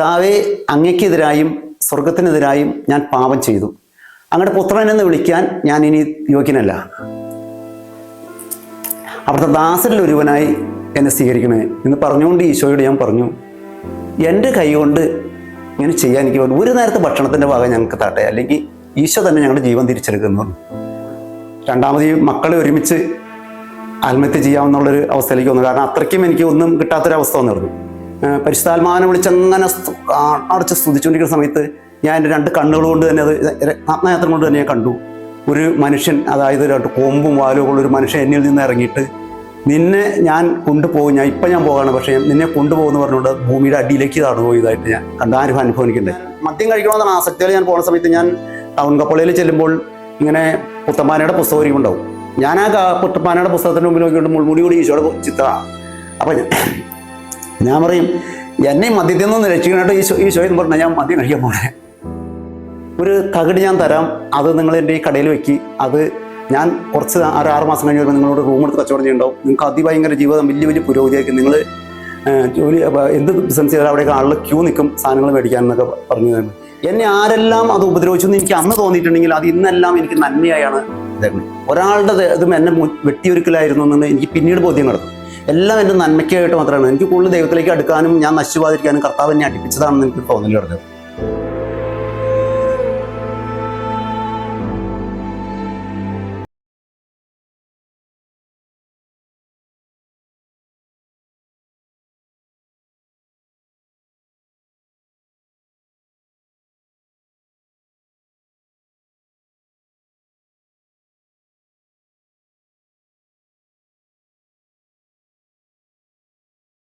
കർത്താവേ, അങ്ങയ്ക്കെതിരായും സ്വർഗത്തിനെതിരായും ഞാൻ പാപം ചെയ്തു. അങ്ങയുടെ പുത്രനെന്ന് വിളിക്കാൻ ഞാൻ ഇനി യോഗ്യനല്ല. അവിടുത്തെ ദാസരിൽ ഒരുവനായി എന്നെ സ്വീകരിക്കണേ എന്ന് പറഞ്ഞുകൊണ്ട് ഈശോയോട് ഞാൻ പറഞ്ഞു, എൻ്റെ കൈ കൊണ്ട് ഇങ്ങനെ ചെയ്യാൻ എനിക്ക് ഒരു നേരത്തെ ഭക്ഷണത്തിൻ്റെ ഭാഗം ഞങ്ങൾക്ക് താട്ടെ, അല്ലെങ്കിൽ ഈശോ തന്നെ ഞങ്ങളുടെ ജീവൻ തിരിച്ചെടുക്കുന്നു. രണ്ടാമത് ഈ മക്കളെ ഒരുമിച്ച് ആത്മഹത്യ ചെയ്യാമെന്നുള്ളൊരു അവസ്ഥയിലേക്ക് വന്നു. കാരണം അത്രയ്ക്കും എനിക്ക് ഒന്നും കിട്ടാത്തൊരവസ്ഥ വന്നിരുന്നു. പരിശുദ്ധാത്മാവിനെ വിളിച്ചങ്ങനെ അടച്ച് സ്തുതിച്ചുകൊണ്ടിരിക്കുന്ന സമയത്ത് ഞാൻ എൻ്റെ രണ്ട് കണ്ണുകൾ കൊണ്ട് തന്നെ, അത് ആത്മയാത്രം കൊണ്ട് തന്നെ ഞാൻ കണ്ടു. ഒരു മനുഷ്യൻ, അതായത് കൊമ്പും വാലും ഉള്ളൊരു മനുഷ്യൻ എന്നിൽ നിന്ന് ഇറങ്ങിയിട്ട്, നിന്നെ ഞാൻ കൊണ്ടുപോകും, ഞാൻ പോകാണ്, പക്ഷേ നിന്നെ കൊണ്ടുപോകുമെന്ന് പറഞ്ഞുകൊണ്ട് ഭൂമിയുടെ അടിയിലേക്ക് കടന്നുപോയതായിട്ട് ഞാൻ കണ്ട അനുഭവം എനിക്കുണ്ട്. മദ്യം കഴിക്കണമെന്നാണ് ആസക്തിയിൽ ഞാൻ പോകുന്ന സമയത്ത് ഞാൻ ടൗൺ കപ്പളയിൽ ചെല്ലുമ്പോൾ ഇങ്ങനെ പുത്തപ്പാനയുടെ പുസ്തകം ഇരിക്കുന്നുണ്ടാവും. ഞാൻ ആ പുത്തപ്പാനയുടെ പുസ്തകത്തിന് മുമ്പിൽ നോക്കിക്കൊണ്ട് മുൾമുടി കൂടി ഈശോയുടെ ചിത്രമാണ്. അപ്പം ഞാൻ പറയും, എന്നെ മദ്യത്തിൽ നിന്ന് രക്ഷിക്കാനായിട്ട് ഈശോ എന്ന് പറഞ്ഞാൽ ഞാൻ മദ്യം കഴിക്കാൻ പോകണേ. ഒരു തകിട് ഞാൻ തരാം, അത് നിങ്ങൾ എൻ്റെ ഈ കടയിൽ വെക്കി, അത് ഞാൻ കുറച്ച് 6 മാസം കഴിഞ്ഞ് വരുമ്പോൾ നിങ്ങളോട് റൂം എടുത്ത് കച്ചവടം ചെയ്യുന്നുണ്ടാവും. നിങ്ങൾക്ക് അതിഭയങ്കര ജീവിതം വലിയ പുരോഗതിയായിരിക്കും. നിങ്ങൾ ജോലി എന്ത് ബിസിനസ് ചെയ്താൽ അവിടെയൊക്കെ ആളുകൾ ക്യൂ നിൽക്കും സാധനങ്ങൾ മേടിക്കാനെന്നൊക്കെ പറഞ്ഞു തരുന്നു. എന്നെ ആരെല്ലാം അത് ഉപദ്രവിച്ചെന്ന് എനിക്ക് അന്ന് തോന്നിയിട്ടുണ്ടെങ്കിൽ അത് ഇന്നെല്ലാം എനിക്ക് നന്മയായാണ് ഇതായിരുന്നു. ഒരാളുടെ ഇതും എന്നെ വെട്ടിയൊരുക്കലായിരുന്നു എന്ന് എനിക്ക് പിന്നീട് ബോധ്യം കിടന്നു. എല്ലാം എൻ്റെ നന്മയ്ക്കായിട്ട് മാത്രമാണ്. എനിക്ക് കൂടുതൽ ദൈവത്തിലേക്ക് അടുക്കാനും ഞാൻ നശിച്ചു പോകാതിരിക്കാനും കർത്താവ് എന്നെ അടുപ്പിച്ചതാണെന്ന് എനിക്ക് തോന്നൽ കിടന്നത്.